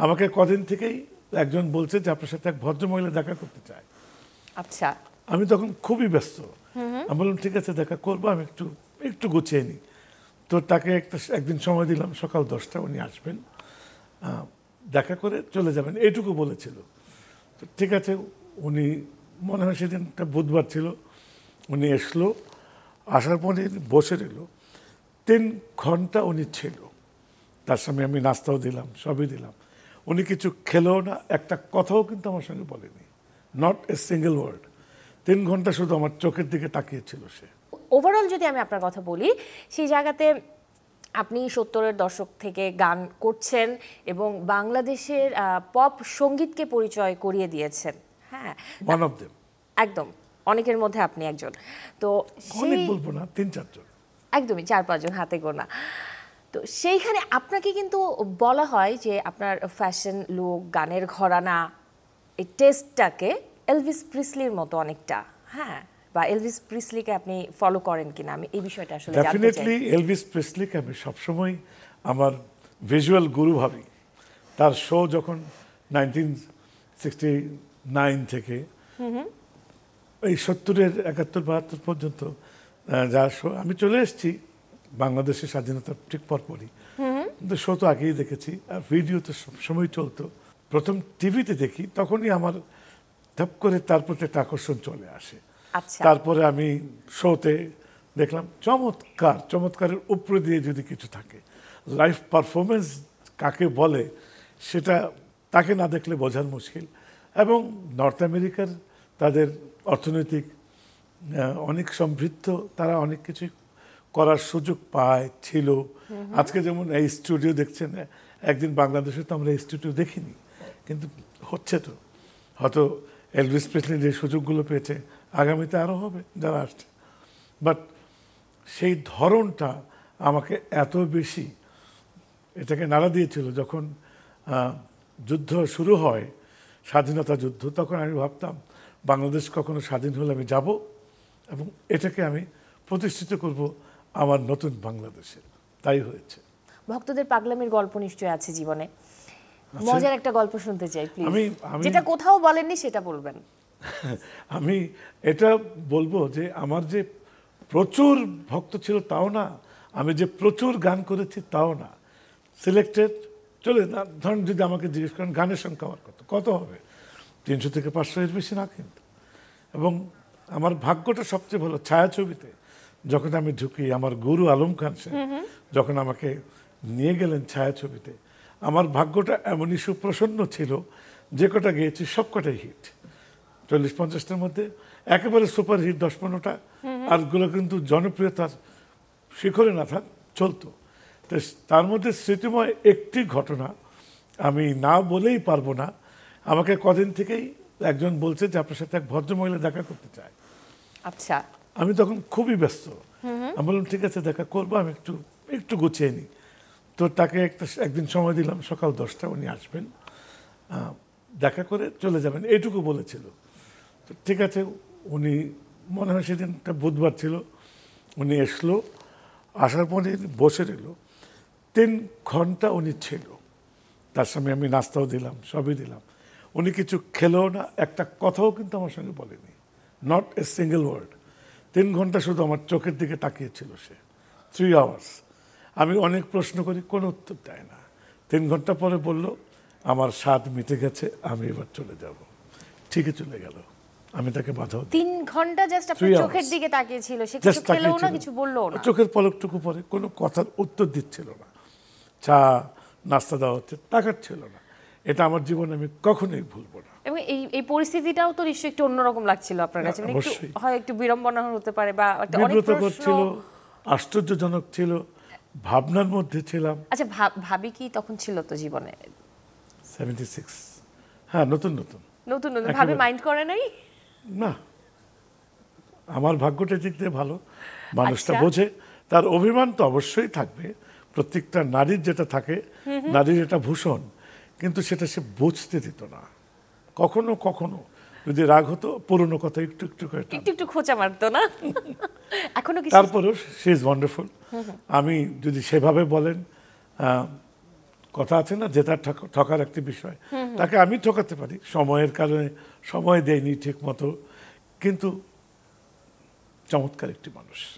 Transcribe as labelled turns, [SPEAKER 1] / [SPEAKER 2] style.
[SPEAKER 1] আমাকে কদিন থেকেই একজন বলছে যে আপনার সাথে এক ভদ্রমহিলা দেখা করতে চায়।
[SPEAKER 2] আচ্ছা,
[SPEAKER 1] আমি তখন খুবই ব্যস্ত। আমি বললাম ঠিক আছে দেখা করবো, আমি একটু গুছিয়ে নিই। তো তাকে একদিন সময় দিলাম, সকাল 10টা উনি আসবেন, দেখা করে চলে যাবেন, এইটুকু বলেছিল। তো ঠিক আছে, উনি মনে হয় সেদিনটা বুধবার ছিল, উনি এসলো, আসার পরে বসে রইল 3 ঘন্টা উনি ছিল। তার সামনে আমি নাস্তাও দিলাম, সবই দিলাম। উনি কিছু খেলেও না, একটা কথাও কিন্তু আমার সঙ্গে বলেনি, নট এ সিঙ্গেল ওয়ার্ড। 3 ঘন্টা শুধু আমার চোখের দিকে তাকিয়েছিল সে।
[SPEAKER 2] ওভারঅল যদি আমি আপনার কথা বলি, সেই জায়গাতে আপনি 70-এর দশক থেকে গান করছেন এবং বাংলাদেশের পপ সঙ্গীতকে পরিচয় করিয়ে দিয়েছেন। হ্যাঁ,
[SPEAKER 1] ওয়ান অফ দেম।
[SPEAKER 2] একদম, অনেকের মধ্যে আপনি একজন। তো
[SPEAKER 1] অনেক বলবো না, 3-4 জন,
[SPEAKER 2] একদমই 4-5 জন হাতে গোনা। তো সেইখানে আপনাকে কিন্তু বলা হয় যে আপনার ফ্যাশন লুক, গানের ঘরানা, এই টেস্টটাকে এলভিস প্রিসলির মতো অনেকটা। হ্যাঁ, বা এলভিস প্রিসলিকে আপনি ফলো করেন কিনা, আমি এই বিষয়টা আসলে জানতে চাই।
[SPEAKER 1] ডেফিনেটলি এলভিস প্রেসলিকে আমি সবসময় আমার ভিজুয়াল গুরু ভাবি। তার শো যখন 1969 থেকে এই 70-এর 71-72 পর্যন্ত যা শো, আমি চলে এসেছি বাংলাদেশের স্বাধীনতার ঠিক পরপরই, কিন্তু শো তো আগেই দেখেছি, আর ভিডিও তো সবসময় চলতো। প্রথম টিভিতে দেখি, তখনই আমার ধাপ করে তার প্রতি একটা আকর্ষণ চলে আসে।
[SPEAKER 2] আচ্ছা,
[SPEAKER 1] তারপরে আমি শোতে দেখলাম চমৎকারের উপরে দিয়ে যদি কিছু থাকে, লাইভ পারফরমেন্স কাকে বলে সেটা তাকে না দেখলে বোঝার মুশকিল। এবং নর্থ আমেরিকার তাদের অর্থনৈতিক অনেক সমৃদ্ধ, তারা অনেক কিছু করার সুযোগ পায় ছিল। আজকে যেমন এই স্টুডিও দেখছেন, একদিন বাংলাদেশে তো আমরা এই স্টুডিও দেখিনি, কিন্তু হচ্ছে তো। হয়তো এলভিস প্রেসলি যে সুযোগগুলো পেয়েছে, আগামীতে আরও হবে যারা আসছে। বাট সেই ধরনটা আমাকে এত বেশি এটাকে নাড়া দিয়েছিল যখন যুদ্ধ শুরু হয়, স্বাধীনতা যুদ্ধ, তখন আমি ভাবতাম বাংলাদেশ কখনো স্বাধীন হলে আমি যাব এবং এটাকে আমি প্রতিষ্ঠিত করব আমার নতুন বাংলাদেশে। তাই হয়েছে।
[SPEAKER 2] ভক্তদের পাগলামির গল্প নিশ্চয়ই আছে জীবনে, মজার একটা গল্প শুনতে চাই প্লিজ। যেটা কোথাও বলেননি সেটা বলবেন।
[SPEAKER 1] আমি এটা বলবো যে আমার যে প্রচুর ভক্ত ছিল তাও না, আমি যে প্রচুর গান করেছি তাও না, সিলেক্টেড। চলে না, ধরুন যদি আমাকে জিজ্ঞেস করেন গানের সংখ্যা আমার কত হবে, 300 থেকে 500 এর বেশি না কিন্তু। এবং আমার ভাগ্যটা সবচেয়ে ভালো, ছায়াছবিতে যখন আমি ঢুকি, আমার গুরু আলম খান সাহেব যখন আমাকে নিয়ে গেলেন ছায়াছবিতে, আমার ভাগ্যটা এমনই সুপ্রসন্ন ছিল, যে কটা গেয়েছি সব কটাই হিট। 40-50টার মধ্যে একেবারে সুপার হিট 10-15টা, আরগুলো কিন্তু জনপ্রিয়তার শিখরে না থাক চলতো। তো তার মধ্যে স্মৃতিময় একটি ঘটনা আমি না বলেই পারবো না। আমাকে কদিন থেকেই একজন বলছে যে আপনার সাথে এক ভদ্রমহিলা দেখা করতে চায়।
[SPEAKER 2] আচ্ছা,
[SPEAKER 1] আমি তখন খুবই ব্যস্ত। আমি বললাম ঠিক আছে দেখা করবো, আমি একটু গুছিয়ে নিই। তো তাকে একদিন সময় দিলাম, সকাল 10টা উনি আসবেন, দেখা করে চলে যাবেন, এইটুকু বলেছিল। তো ঠিক আছে, উনি মনে হয় সেদিনটা বুধবার ছিল, উনি এসলো, আসার পরে বসে রইল 3 ঘন্টা উনি ছিল। তার সামনে আমি নাস্তাও দিলাম, সবই দিলাম। উনি কিছু খেলেও না, একটা কথাও কিন্তু আমার সঙ্গে বলেনি, নট এ সিঙ্গেল ওয়ার্ড। 3 ঘন্টা শুধু আমার চোখের দিকে তাকিয়েছিল সে, 3 আওয়ার্স। আমি অনেক প্রশ্ন করি, কোনো উত্তর দেয় না। 3 ঘন্টা পরে বলল আমার স্বাদ মিটে গেছে, আমি এবার চলে যাব। ঠিকই চলে গেল, আমি তাকে বাধাও দিই।
[SPEAKER 2] 3 ঘন্টা জাস্ট আপনার চোখের দিকে তাকিয়েছিল, সে কিছু খেলেও না, কিছু বললো না,
[SPEAKER 1] চোখের পলকটুকু পরে কোনো কথার উত্তর দিচ্ছিল না। চা নাস্তা দেওয়া হচ্ছে, তাকাচ্ছিল না। এটা আমার জীবনে আমি কখনোই ভুলবো না।
[SPEAKER 2] এবং এই পরিস্থিতিটাও তো নিশ্চয়ই একটু অন্যরকম লাগছিল আপনার কাছে, মানে একটু হয় একটু বিড়ম্বনা হতে পারে বা অনেক প্রশ্ন
[SPEAKER 1] ছিল, আশ্চর্যজনক ছিল, ভাবনার মধ্যে ছিলাম।
[SPEAKER 2] আচ্ছা, ভাবি কি তখন ছিল তো জীবনে?
[SPEAKER 1] 76, হ্যাঁ, নতুন নতুন
[SPEAKER 2] ভাবি মাইন্ড করে নাই
[SPEAKER 1] না। আমার ভাগ্যটা দিক দিয়ে ভালো, মানুষটা বোঝে। তার অভিমান তো অবশ্যই থাকবে, প্রত্যেকটা নারীর যেটা থাকে, নারীর এটা ভূষণ, কিন্তু সেটা সে বুঝতে দিত না। কখনো কখনো যদি রাগ হতো, পুরনো কথা একটু একটু করে
[SPEAKER 2] একটু খোঁচা মারতো না এখনো কি?
[SPEAKER 1] তারপরেও শি ইজ ওয়ান্ডারফুল। আমি যদি সেভাবে বলেন, কথা আছে না, জেতা ঠকার একটি বিষয়, তাকে আমি ঠকাতে পারি সময়ের কারণে, সময় দেয়নি ঠিক মতো, কিন্তু চমৎকার একটি মানুষ।